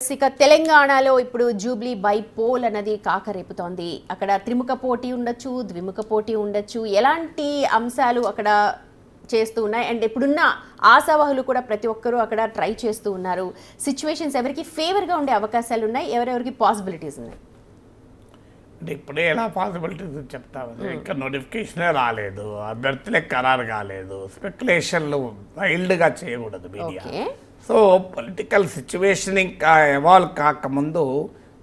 ఇక తెలంగాణలో ఇప్పుడు జూబ్లీ బైపోల్ అన్నది కాకరేపుతోంది. అక్కడ త్రిముఖ పోటీ ఉండొచ్చు, ద్విముఖ పోటీ ఉండొచ్చు. ఎలాంటి అంశాలు అక్కడ చేస్తూ ఉన్నాయి అండ్ ఇప్పుడున్న ఆశావాహులు కూడా ప్రతి ఒక్కరూ అక్కడ ట్రై చేస్తూ ఉన్నారు. సిచ్యువేషన్స్ ఎవరికి ఫేవర్గా ఉండే అవకాశాలు ఉన్నాయి, ఎవరెవరికి పాసిబిలిటీస్ ఉన్నాయి? అంటే ఇప్పుడే ఎలా పాసిబిలిటీస్ చెప్తాము, ఇంకా నోటిఫికేషనే రాలేదు, అభ్యర్థులే ఖరారు కాలేదు, స్పెక్యులేషన్లు వైల్డ్గా చేయకూడదు మీడియా. సో పొలిటికల్ సిచ్యువేషన్ ఇంకా ఎవాల్వ్ కాకముందు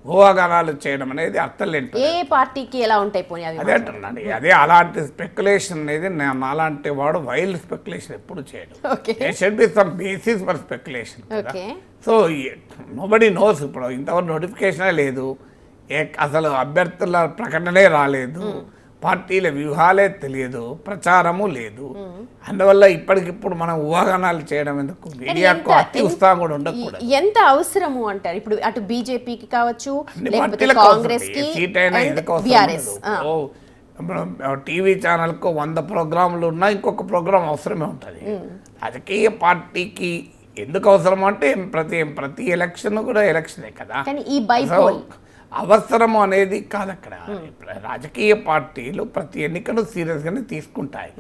ఊహాగానాలు చేయడం అనేది అర్థం లేదు. ఏ పార్టీకి ఎలా ఉంటాయి పోనీ అదే అంటున్నాను. అదే అలాంటి స్పెక్యులేషన్ అనేది అలాంటి వాడు వైల్డ్ స్పెక్యులేషన్ ఎప్పుడు చేయడు. There should be some basis for speculation. So nobody knows. ఇప్పుడు ఇంతవరకు నోటిఫికేషనే లేదు, అసలు అభ్యర్థుల ప్రకటనే రాలేదు, పార్టీల వ్యూహాలే తెలియదు, ప్రచారము లేదు. అందువల్ల ఇప్పటికిప్పుడు మనం ఊహాగానాలు చేయడం ఎందుకు? మీడియాకు అతి ఉత్సాహం కూడా ఉండకూడదు. ఎంత అవసరము అంటారు ఇప్పుడు అటు బీజేపీకి కావచ్చు, కాంగ్రెస్ కి, టీవీ ఛానల్ కు 100 ప్రోగ్రాంలు ఉన్నా ఇంకొక ప్రోగ్రాం అవసరమే ఉంటుంది. రాజకీయ పార్టీకి ఎందుకు అవసరం అంటే ప్రతి ఎలక్షన్ కూడా ఎలక్షనే కదా. అవసరము అనేది కాదు అక్కడ. రాజకీయ పార్టీలు ప్రతి ఎన్నికను సీరియస్గానే తీసుకుంటాయి.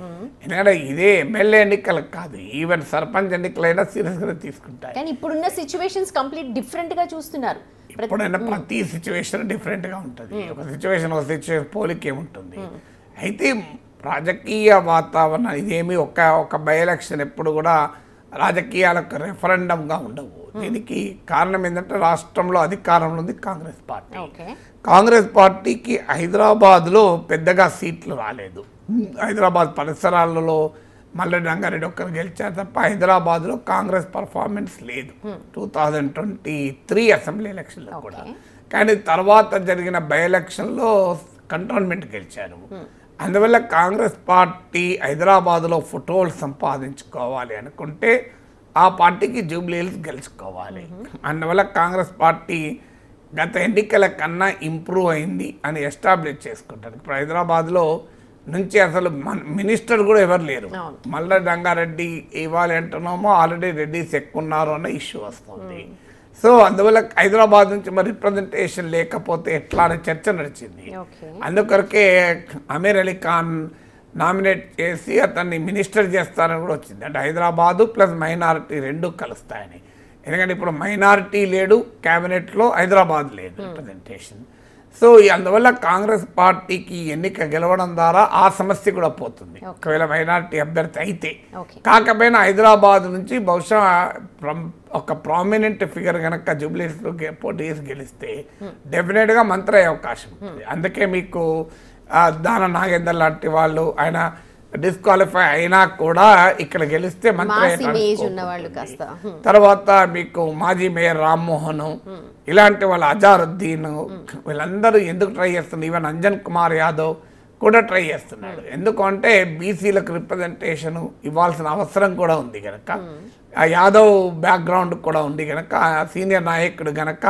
ఎందుకంటే ఇదే ఎమ్మెల్యే ఎన్నికలకు కాదు, ఈవెన్ సర్పంచ్ ఎన్నికలైనా సీరియస్గానే తీసుకుంటాయి. కానీ ఇప్పుడున్న సిచ్యువేషన్స్ కంప్లీట్ డిఫరెంట్గా చూస్తున్నారు. ఇప్పుడైనా ప్రతి సిచ్యువేషన్ డిఫరెంట్గా ఉంటుంది. ఒక సిచ్యువేషన్ పోలిక ఏముంటుంది. అయితే రాజకీయ వాతావరణం ఇదేమి ఒక బై ఎలక్షన్ ఎప్పుడు కూడా రాజకీయాలకు రెఫరెండంగా ఉండవు. దీనికి కారణం ఏంటంటే రాష్ట్రంలో అధికారంలో ఉంది కాంగ్రెస్ పార్టీ. కాంగ్రెస్ పార్టీకి హైదరాబాద్లో పెద్దగా సీట్లు రాలేదు. హైదరాబాద్ పరిసరాలలో మల్లెడ్డి రంగారెడ్డి ఒక్కరు గెలిచారు తప్ప హైదరాబాద్లో కాంగ్రెస్ పర్ఫార్మెన్స్ లేదు 2023 అసెంబ్లీ ఎలక్షన్లో కూడా. కానీ తర్వాత జరిగిన బై ఎలక్షన్లో కంటోన్మెంట్ గెలిచారు. అందువల్ల కాంగ్రెస్ పార్టీ హైదరాబాద్లో ఫుట్హోల్డ్ సంపాదించుకోవాలి అనుకుంటే ఆ పార్టీకి జూబ్లీ హిల్స్ గెలుచుకోవాలి. అందువల్ల కాంగ్రెస్ పార్టీ గత ఎన్నికల కన్నా ఇంప్రూవ్ అయింది అని ఎస్టాబ్లిష్ చేసుకుంటారు. ఇప్పుడు హైదరాబాద్లో నుంచి అసలు మినిస్టర్ కూడా ఎవరు లేరు. మల్లెడ్డి రంగారెడ్డి ఇవ్వాలి అంటున్నామో ఆల్రెడీ రెడ్డిస్ ఎక్కువ ఉన్నారు అన్న ఇష్యూ వస్తుంది. సో అందువల్ల హైదరాబాద్ నుంచి మరి రిప్రజెంటేషన్ లేకపోతే ఎట్లా అనే చర్చ నడిచింది. అందుకొరకే అమీర్ అలీ ఖాన్ నామినేట్ చేసి అతన్ని మినిస్టర్ చేస్తారని కూడా వచ్చింది. అంటే హైదరాబాదు ప్లస్ మైనారిటీ రెండు కలుస్తాయని. ఎందుకంటే ఇప్పుడు మైనారిటీ లేడు క్యాబినెట్లో, హైదరాబాద్ లేదు రిప్రజెంటేషన్. సో అందువల్ల కాంగ్రెస్ పార్టీకి ఎన్నిక గెలవడం ద్వారా ఆ సమస్య కూడా పోతుంది. ఒకవేళ మైనారిటీ అభ్యర్థి అయితే కాకపోయినా హైదరాబాద్ నుంచి బహుశా ఒక ప్రామినెంట్ ఫిగర్ కనుక జూబ్లీస్లో పోటీ చేసి గెలిస్తే డెఫినెట్గా మంత్రి అయ్యే అవకాశం ఉంటుంది. అందుకే మీకు దాన నాగేందర్ లాంటి వాళ్ళు ఆయన డిస్క్వాలిఫై అయినా కూడా ఇక్కడ గెలిస్తే మంత్రి. తర్వాత మీకు మాజీ మేయర్ రామ్మోహన్, ఇలాంటి వాళ్ళు అజారుద్దీన్, వీళ్ళందరూ ఎందుకు ట్రై చేస్తున్నారు? ఈవెన్ అంజన్ కుమార్ యాదవ్ కూడా ట్రై చేస్తున్నాడు. ఎందుకంటే బీసీలకు రిప్రజెంటేషన్ ఇవ్వాల్సిన అవసరం కూడా ఉంది కనుక, ఆ యాదవ్ బ్యాక్గ్రౌండ్ కూడా ఉంది కనుక, సీనియర్ నాయకుడు కనుక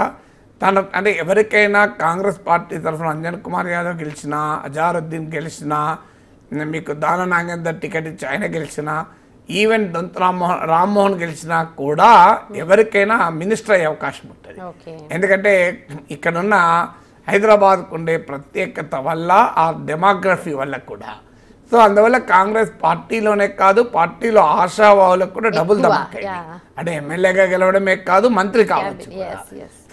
అంటే ఎవరికైనా కాంగ్రెస్ పార్టీ తరఫున అంజన్ కుమార్ యాదవ్ గెలిచినా, అజారుద్దీన్ గెలిచినా, మీకు దాన నాగేందర్ టికెట్ ఇచ్చి ఆయన గెలిచినా, ఈవెన్ రామ్మోహన్ గెలిచినా కూడా ఎవరికైనా మినిస్టర్ అయ్యే అవకాశం ఉంటుంది. ఎందుకంటే ఇక్కడున్న హైదరాబాద్కు ఉండే ప్రత్యేకత వల్ల, ఆ డెమోగ్రఫీ వల్ల కూడా. సో అందువల్ల కాంగ్రెస్ పార్టీలోనే కాదు, పార్టీలో ఆశావాహులకు కూడా డబుల్ ధమాకా. అంటే ఎమ్మెల్యేగా గెలవడమే కాదు, మంత్రి కావచ్చు.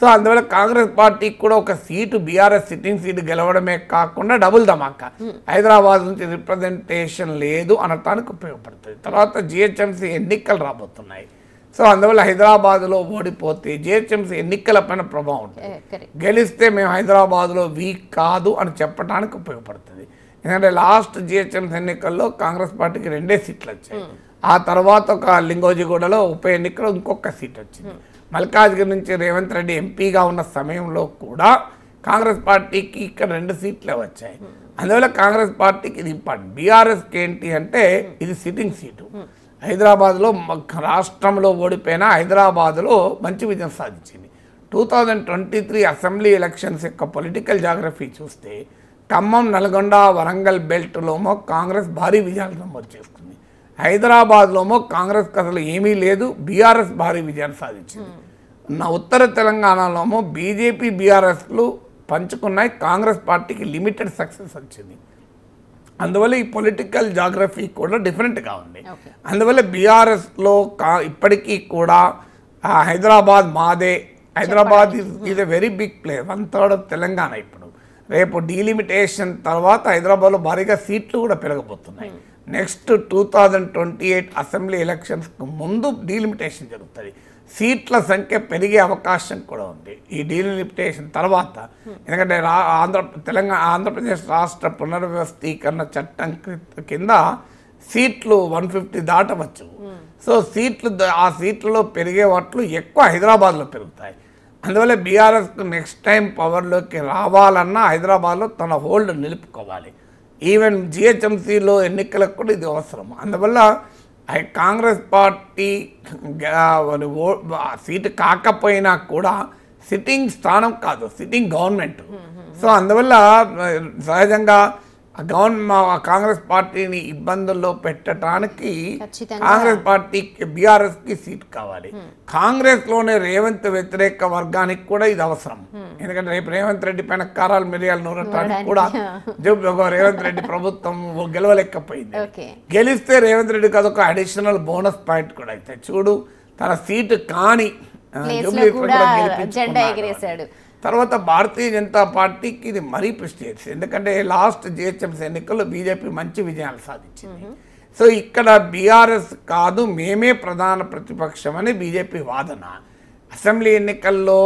సో అందువల్ల కాంగ్రెస్ పార్టీకి కూడా ఒక సీటు, బీఆర్ఎస్ సిట్టింగ్ సీటు గెలవడమే కాకుండా డబుల్ ధమాకా. హైదరాబాద్ నుంచి రిప్రజెంటేషన్ లేదు అనటానికి ఉపయోగపడుతుంది. తర్వాత జిహెచ్ఎంసీ ఎన్నికలు రాబోతున్నాయి. సో అందువల్ల హైదరాబాద్లో ఓడిపోతే జిహెచ్ఎంసీ ఎన్నికల పైన ప్రభావం ఉంటుంది. గెలిస్తే మేము హైదరాబాద్లో వీక్ కాదు అని చెప్పడానికి ఉపయోగపడుతుంది. ఎందుకంటే లాస్ట్ జిహెచ్ఎంసీ ఎన్నికల్లో కాంగ్రెస్ పార్టీకి 2 సీట్లు వచ్చాయి. ఆ తర్వాత ఒక లింగోజిగూడలో ఉప ఎన్నికలో ఇంకొక సీట్ వచ్చింది. మల్కాజ్గిరి నుంచి రేవంత్ రెడ్డి ఎంపీగా ఉన్న సమయంలో కూడా కాంగ్రెస్ పార్టీకి ఇక్కడ 2 సీట్లే వచ్చాయి. అందువల్ల కాంగ్రెస్ పార్టీకి ఇది ఇంపార్టెంట్. బీఆర్ఎస్కి ఏంటి అంటే ఇది సిట్టింగ్ సీటు. హైదరాబాద్లో రాష్ట్రంలో ఓడిపోయినా హైదరాబాద్లో మంచి విజయం సాధించింది. 2023 అసెంబ్లీ ఎలక్షన్స్ యొక్క పొలిటికల్ జాగ్రఫీ చూస్తే ఖమ్మం, నల్గొండ, వరంగల్ బెల్ట్లోమో కాంగ్రెస్ భారీ విజయాలు నమోదు చేసుకుంది. హైదరాబాద్లోమో కాంగ్రెస్కి అసలు ఏమీ లేదు, బీఆర్ఎస్ భారీ విజయాన్ని సాధించింది. ఉత్తర తెలంగాణలోమో బీజేపీ బీఆర్ఎస్లు పంచుకున్నాయి, కాంగ్రెస్ పార్టీకి లిమిటెడ్ సక్సెస్ వచ్చింది. అందువల్ల ఈ పొలిటికల్ జాగ్రఫీ కూడా డిఫరెంట్గా ఉంది. అందువల్ల బీఆర్ఎస్లో ఇప్పటికీ కూడా హైదరాబాద్ మాదే, Hyderabad is a very big place, 1/3 of Telangana. ఇప్పుడు రేపు డీలిమిటేషన్ తర్వాత హైదరాబాద్లో భారీగా సీట్లు కూడా పెరగబోతున్నాయి. నెక్స్ట్ 2028 అసెంబ్లీ ఎలక్షన్స్కు ముందు డీలిమిటేషన్ జరుగుతుంది. సీట్ల సంఖ్య పెరిగే అవకాశం కూడా ఉంది ఈ డీలిమిటేషన్ తర్వాత. ఎందుకంటే ఆంధ్రప్రదేశ్ రాష్ట్ర పునర్వ్యవస్థీకరణ చట్టం కింద సీట్లు 150 దాటవచ్చు. సో ఆ సీట్లలో పెరిగే వాటిలో ఎక్కువ హైదరాబాద్లో పెరుగుతాయి. అందువల్ల బీఆర్ఎస్కు నెక్స్ట్ టైం పవర్లోకి రావాలన్నా హైదరాబాద్లో తన హోల్డ్ నిలుపుకోవాలి. ఈవెన్ జిహెచ్ఎంసీలో ఎన్నికలకు కూడా ఇది అవసరం. అందువల్ల కాంగ్రెస్ పార్టీ సీటు కాకపోయినా కూడా సిట్టింగ్ స్థానం కాదు, సిట్టింగ్ గవర్నమెంట్. సో అందువల్ల సహజంగా కాంగ్రెస్ పార్టీని ఇబ్బందుల్లో పెట్టడానికి కాంగ్రెస్ పార్టీకి బీఆర్ఎస్కి సీట్ కావాలి. కాంగ్రెస్లోనే రేవంత్ వ్యతిరేక వర్గానికి కూడా ఇది అవసరం. ఎందుకంటే రేపు రేవంత్ రెడ్డి పైన కారాలు మిరియాలు నూరటానికి కూడా రేవంత్ రెడ్డి ప్రభుత్వం గెలవలేకపోయింది. గెలిస్తే రేవంత్ రెడ్డికి అదొక అడిషనల్ బోనస్ పాయింట్ కూడా అయితే చూడు, తన సీటు కాని గెలిపించాడు. తర్వాత భారతీయ జనతా పార్టీకి ఇది మరీ ప్రెస్టీజియస్, ఎందుకంటే లాస్ట్ జిహెచ్ఎంసీ ఎన్నికల్లో బీజేపీ మంచి విజయాలు సాధించింది. సో ఇక్కడ బీఆర్ఎస్ కాదు మేమే ప్రధాన ప్రతిపక్షం అని బీజేపీ వాదన. అసెంబ్లీ ఎన్నికల్లో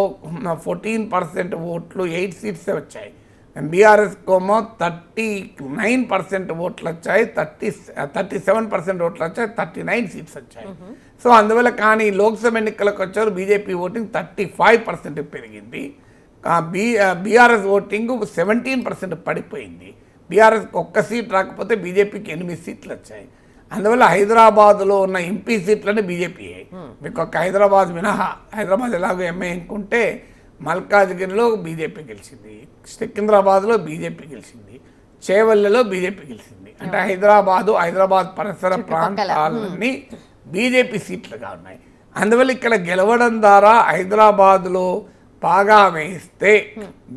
14% ఓట్లు 8 సీట్సే వచ్చాయి. బీఆర్ఎస్ కోమో 39% ఓట్లు వచ్చాయి, 37% ఓట్లు వచ్చాయి, 39 సీట్స్ వచ్చాయి. సో అందువల్ల కానీ లోక్సభ ఎన్నికలకు వచ్చారు బీజేపీ ఓటింగ్ 35% పెరిగింది. బీఆర్ఎస్ ఓటింగ్ 17% పడిపోయింది. బీఆర్ఎస్కి ఒక్క సీట్ రాకపోతే బీజేపీకి 8 సీట్లు వచ్చాయి. అందువల్ల హైదరాబాద్లో ఉన్న ఎంపీ సీట్లని బీజేపీ, మీకు ఒక హైదరాబాద్ మినహా, హైదరాబాద్ ఎలాగో ఎంఏ అనుకుంటే మల్కాజ్గిరిలో బీజేపీ గెలిచింది, సికింద్రాబాద్లో బీజేపీ గెలిచింది, చేవెళ్ళలో బీజేపీ గెలిచింది. అంటే హైదరాబాద్ పరిసర ప్రాంతాలన్నీ బీజేపీ సీట్లుగా ఉన్నాయి. అందువల్ల ఇక్కడ గెలవడం ద్వారా హైదరాబాద్లో బాగా వేస్తే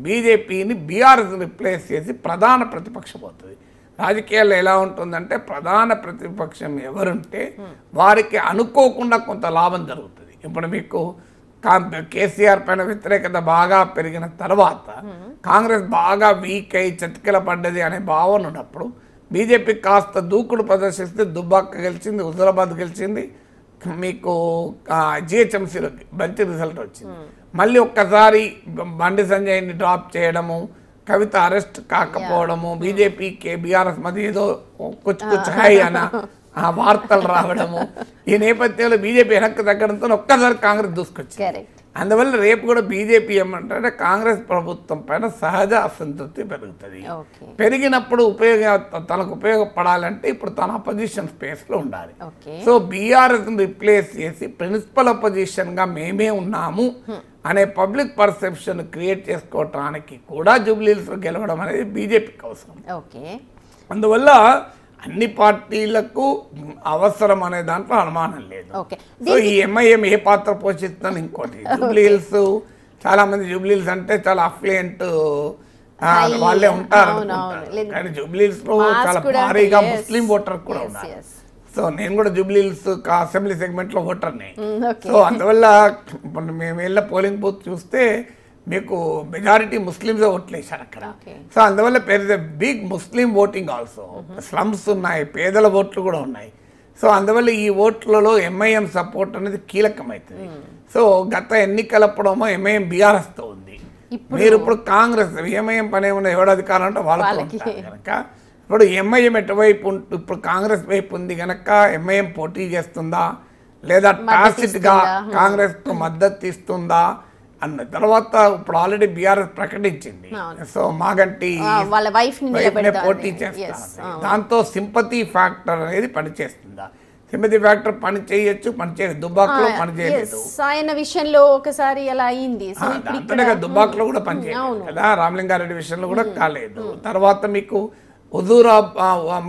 బీజేపీని బీఆర్ఎస్ రిప్లేస్ చేసి ప్రధాన ప్రతిపక్షం అవుతుంది. రాజకీయాల్లో ఎలా ఉంటుందంటే ప్రధాన ప్రతిపక్షం ఎవరుంటే వారికి అనుకోకుండా కొంత లాభం జరుగుతుంది. ఇప్పుడు మీకు కేసీఆర్ పైన వ్యతిరేకత బాగా పెరిగిన తర్వాత కాంగ్రెస్ బాగా వీక్ అయి చతికిల పడ్డది అనే భావన ఉన్నప్పుడు బీజేపీ కాస్త దూకుడు ప్రదర్శిస్తే దుబ్బాక గెలిచింది, హుజరాబాద్ గెలిచింది, మీకు జిహెచ్ఎంసీలో మంచి రిజల్ట్ వచ్చింది. మళ్ళీ ఒక్కసారి బండి సంజయ్ని డ్రాప్ చేయడము, కవిత అరెస్ట్ కాకపోవడము, బీజేపీకి బీఆర్ఎస్ మధ్య ఏదో హాయ్ అన్న వార్తలు రావడము, ఈ నేపథ్యంలో బీజేపీ వెనక్కి తగ్గడంతో ఒక్కసారి కాంగ్రెస్ దూసుకొచ్చింది. అందువల్ల రేపు కూడా బీజేపీ ఏమంటే కాంగ్రెస్ ప్రభుత్వం పైన సహజ అసంతృప్తి పెరుగుతుంది. పెరిగినప్పుడు తనకు ఉపయోగపడాలంటే ఇప్పుడు తన అపోజిషన్ స్పేస్లో ఉండాలి. సో బీఆర్ఎస్ని రిప్లేస్ చేసి ప్రిన్సిపల్ అపోజిషన్గా మేమే ఉన్నాము అనే పబ్లిక్ పర్సెప్షన్ క్రియేట్ చేసుకోవటానికి కూడా జూబ్లీహిల్స్ గెలవడం అనేది బీజేపీకి అవసరం. అందువల్ల అన్ని పార్టీలకు అవసరం అనే దాంట్లో అనుమానం లేదు. సో ఈ ఎంఐఎం ఏ పాత్ర పోషిస్తుందని ఇంకోటి, జూబ్లీహిల్స్ చాలా మంది జూబ్లీహిల్స్ అంటే చాలా అఫ్లుయెంట్ వాళ్ళే ఉంటారు అనుకుంటారు, కానీ జూబ్లీహిల్స్ లో చాలా భారీగా ముస్లిం ఓటర్ కూడా ఉన్నారు. సో నేను కూడా జూబ్లీహిల్స్ అసెంబ్లీ సెగ్మెంట్ లో ఓటర్ని. సో అందువల్ల ఇప్పుడు మేము వెళ్ళిన పోలింగ్ బూత్ చూస్తే మీకు మెజారిటీ ముస్లిమ్స్ ఓట్లు వేశారు అక్కడ. సో అందువల్ల బిగ్ ముస్లిం ఓటింగ్ ఆల్సో, స్లమ్స్ ఉన్నాయి, పేదల ఓట్లు కూడా ఉన్నాయి. సో అందువల్ల ఈ ఓట్లలో ఎంఐఎం సపోర్ట్ అనేది కీలకమవుతుంది. సో గత ఎన్నికలప్పుడేమో ఎంఐఎం బీఆర్ఎస్తో ఉంది, మీరు ఇప్పుడు కాంగ్రెస్, ఎంఐఎం పని ఏమన్నా ఎవడు అధికారం అంటే వాళ్ళతో ఉంటారు కనుక ఇప్పుడు ఎంఐఎం ఎటువైపు ఇప్పుడు కాంగ్రెస్ వైపు ఉంది కనుక ఎంఐఎం పోటీ చేస్తుందా లేదా టాసిట్గా కాంగ్రెస్కు మద్దతు ఇస్తుందా అన్న తర్వాత ఇప్పుడు ఆల్రెడీ బీఆర్ఎస్ ప్రకటించింది. సో మాగంటి పోటీ చేస్తారు, దాంతో సింపతి ఫ్యాక్టర్ అనేది పనిచేస్తుందా, సింపతి ఫ్యాక్టర్ పని చేయొచ్చు, పని చేయదు, దుబ్బాకలో పని చేయలేదు, ఆయన విషయంలో ఒకసారి అలా అయింది, దుబ్బాకలో కూడా పని చేయలేదు కదా, రామలింగారెడ్డి విషయంలో కూడా కాలేదు. తర్వాత మీకు హుజూరా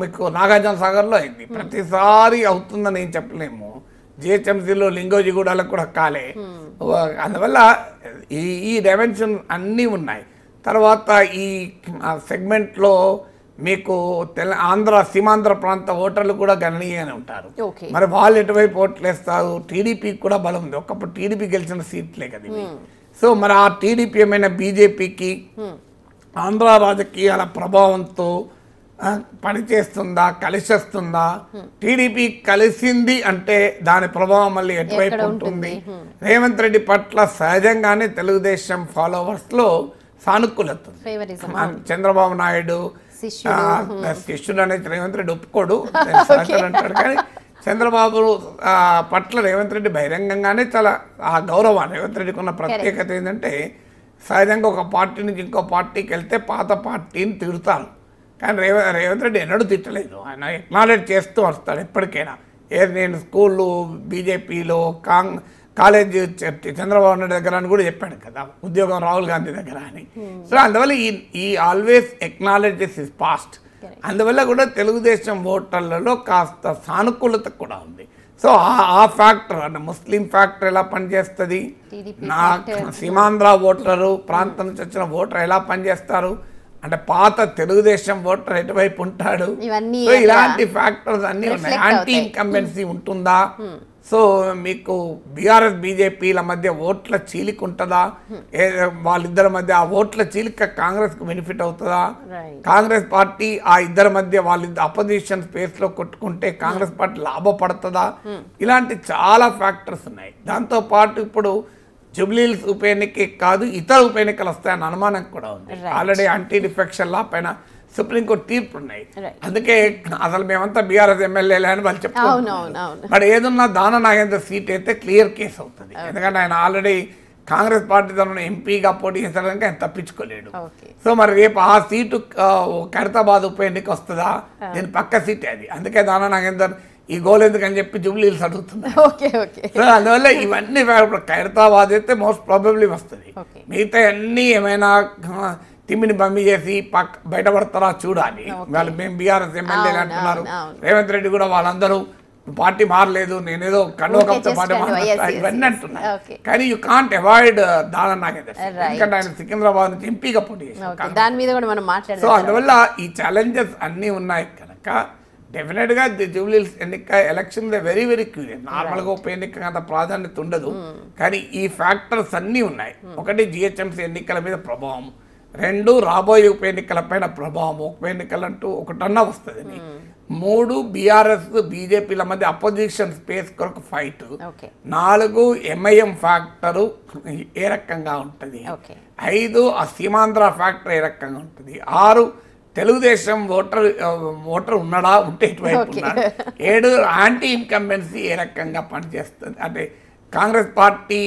మీకు నాగార్జున సాగర్లో అయింది. ప్రతిసారి అవుతుందని ఏం చెప్పలేము. జిహెచ్ఎంసీలో లింగోజిగూడలకు కూడా కాలే. అందువల్ల ఈ డైమెన్షన్ అన్నీ ఉన్నాయి. తర్వాత ఈ సెగ్మెంట్లో మీకు ఆంధ్ర సీమాంధ్ర ప్రాంత ఓటర్లు కూడా గణనీయంగానే ఉంటారు. మరి వాళ్ళు ఎటువైపు ఓట్లు వేస్తారు? టీడీపీకి కూడా బలం ఉంది. ఒకప్పుడు టీడీపీ గెలిచిన సీట్లే కదా ఇవి. సో మరి ఆ టీడీపీ ఏమైనా బీజేపీకి ఆంధ్ర రాజకీయాల ప్రభావంతో పనిచేస్తుందా, కలిసి వస్తుందా? టీడీపీ కలిసింది అంటే దాని ప్రభావం మళ్ళీ ఎటువైపు ఉంటుంది? రేవంత్ రెడ్డి పట్ల సహజంగానే తెలుగుదేశం ఫాలోవర్స్లో సానుకూలత ఉంది. చంద్రబాబు నాయుడు శిష్యుడు అనేది రేవంత్ రెడ్డి ఒప్పుకోడు అంటాడు, కానీ చంద్రబాబు పట్ల రేవంత్ రెడ్డి బహిరంగంగానే చాలా ఆ గౌరవం. రేవంత్ రెడ్డికి ఉన్న ప్రత్యేకత ఏంటంటే సహజంగా ఒక పార్టీ నుంచి ఇంకో పార్టీకి వెళ్తే పాత పార్టీని తిడతారు, కానీ రేవంత్ రెడ్డి ఎన్నడూ తిట్టలేదు. ఆయన ఎక్నాలెడ్జ్ చేస్తూ వస్తాడు ఎప్పటికైనా. నేను స్కూళ్ళు బీజేపీలో కాలేజ్ చంద్రబాబు నాయుడు దగ్గర అని కూడా చెప్పాడు కదా, ఉద్యోగం రాహుల్ గాంధీ దగ్గర అని. సో అందువల్ల ఈ ఆల్వేస్ ఎక్నాలెడ్జెస్ ఇస్ పాస్ట్. అందువల్ల కూడా తెలుగుదేశం ఓటర్లలో కాస్త సానుకూలత కూడా ఉంది. సో ఆ ఫ్యాక్టర్ అంటే ముస్లిం ఫ్యాక్టర్ ఎలా పనిచేస్తుంది, నా సీమాంధ్ర ఓటరు ప్రాంతం నుంచి వచ్చిన ఓటర్ ఎలా పనిచేస్తారు అంటే పాత తెలుగుదేశం ఓటర్ ఎటువైపు ఉంటాడు, సో ఇలాంటి ఫ్యాక్టర్స్ అన్నీ ఉన్నాయి. యాంటీ ఇన్కంబెన్సీ ఉంటుందా, సో మీకు బీఆర్ఎస్ బీజేపీల మధ్య ఓట్ల చీలిక ఉంటుందా, వాళ్ళిద్దరి మధ్య ఆ ఓట్ల చీలిక కాంగ్రెస్కి బెనిఫిట్ అవుతుందా, కాంగ్రెస్ పార్టీ ఆ ఇద్దరి మధ్య వాళ్ళిద్దరు అపోజిషన్ స్పేస్లో కొట్టుకుంటే కాంగ్రెస్ పార్టీ లాభపడుతుందా, ఇలాంటి చాలా ఫ్యాక్టర్స్ ఉన్నాయి. దాంతోపాటు ఇప్పుడు జూబ్లీహిల్స్ ఉప ఎన్నికే కాదు ఇతర ఉప ఎన్నికలు వస్తాయన్న అనుమానం కూడా ఉంది. ఆల్రెడీ యాంటీ డిఫెక్షన్ లా పైన సుప్రీంకోర్టు తీర్పు ఉన్నాయి. అందుకే అసలు మేమంతా బీఆర్ఎస్ ఎమ్మెల్యేలే అని వాళ్ళు చెప్తున్నారు. మరి ఏదన్నా దాన నాగేందర్ సీట్ అయితే క్లియర్ కేసు అవుతుంది, ఎందుకంటే ఆయన ఆల్రెడీ కాంగ్రెస్ పార్టీ తరఫున ఎంపీగా పోటీ చేసడానికి ఆయన తప్పించుకోలేడు. సో మరి రేపు ఆ సీటు ఖైరతాబాద్ ఉప ఎన్నిక వస్తుందా, దీని పక్క సీటే అది. అందుకే దాన నాగేందర్ ఈ గోల్ ఎందుకని చెప్పి జూబ్లీహిల్స్ అడుగుతున్నారు. సో అందువల్ల ఇవన్నీ ఖైరతాబాద్ అయితే మోస్ట్ ప్రాబబ్లీ వస్తుంది. మిగతా అన్నీ ఏమైనా తిమ్మిని బమ్మి చేసి బయటపడతారా చూడాలి. వాళ్ళు మేము బీఆర్ఎస్ ఎమ్మెల్యేలు అంటున్నారు, రేవంత్ రెడ్డి కూడా వాళ్ళందరూ పార్టీ మారలేదు, నేనేదో కండువకప్తో పార్టీ మారుతా ఇవన్నీ అంటున్నారు. కానీ యూ కాంట్ అవాయిడ్ దాన నాగేందర్, ఎందుకంటే ఆయన సికింద్రాబాద్ నుంచి ఎంపీగా పోటీ చేశారు. సో అందువల్ల ఈ ఛాలెంజెస్ అన్నీ ఉన్నాయి కనుక డెఫినెట్గా జూబ్లీహిల్స్ ఎన్నిక ఎలక్షన్ వెరీ వెరీ క్యూరియస్. నార్మల్గా ఉప ఎన్నిక అంత ప్రాధాన్యత ఉండదు, కానీ ఈ ఫ్యాక్టర్స్ అన్నీ ఉన్నాయి. ఒకటి జిహెచ్ఎంసీ ఎన్నికల మీద ప్రభావం, రెండు రాబోయే ఉప ఎన్నికల పైన ప్రభావం, ఉప ఎన్నికలంటూ ఒకటన్నా వస్తుంది. మూడు బీఆర్ఎస్ బీజేపీల మధ్య అపోజిషన్ స్పేస్ కొరకు ఫైట్, నాలుగు ఎంఐఎం ఫ్యాక్టరు ఏ రకంగా ఉంటుంది, ఐదు ఆ సీమాంధ్ర ఫ్యాక్టర్ ఏ రకంగా ఉంటుంది, ఆరు తెలుగుదేశం ఓటర్ ఉన్నాడా, ఉంటే ఇటువైపు ఉన్నాడు, ఏడు యాంటీ ఇన్కంబెన్సీ ఏ రకంగా పనిచేస్తుంది అంటే కాంగ్రెస్ పార్టీ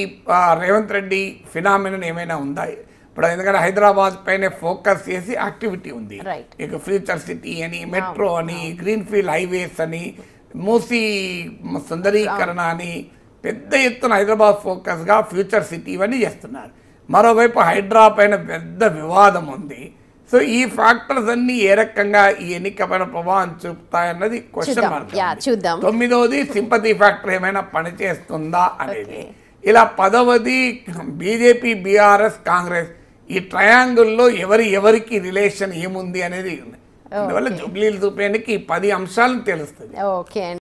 రేవంత్ రెడ్డి ఫినామినన్ ఏమైనా ఉందా. ఇప్పుడు ఎందుకంటే హైదరాబాద్ పైనే ఫోకస్ చేసి యాక్టివిటీ ఉంది, ఇక ఫ్యూచర్ సిటీ అని, మెట్రో అని, గ్రీన్ఫీల్డ్ హైవేస్ అని, మూసీ సుందరీకరణ అని పెద్ద ఎత్తున హైదరాబాద్ ఫోకస్గా ఫ్యూచర్ సిటీ ఇవన్నీ చేస్తున్నారు. మరోవైపు హైడ్రా పైన పెద్ద వివాదం ఉంది. సో ఈ ఫ్యాక్టర్స్ అన్ని ఏ రకంగా ఈ ఎన్నిక పైన ప్రభావం చూపుతాయన్నది క్వశ్చన్ మార్క్. తొమ్మిదవది సింపతి ఫ్యాక్టర్ ఏమైనా పనిచేస్తుందా అనేది. ఇలా 10వది బీజేపీ బీఆర్ఎస్ కాంగ్రెస్ ఈ ట్రయాంగిల్లో ఎవరికి రిలేషన్ ఏముంది అనేది. అందువల్ల జూబ్లీహిల్స్ ఉప ఎన్నిక ఈ 10 అంశాలను తెలుస్తుంది.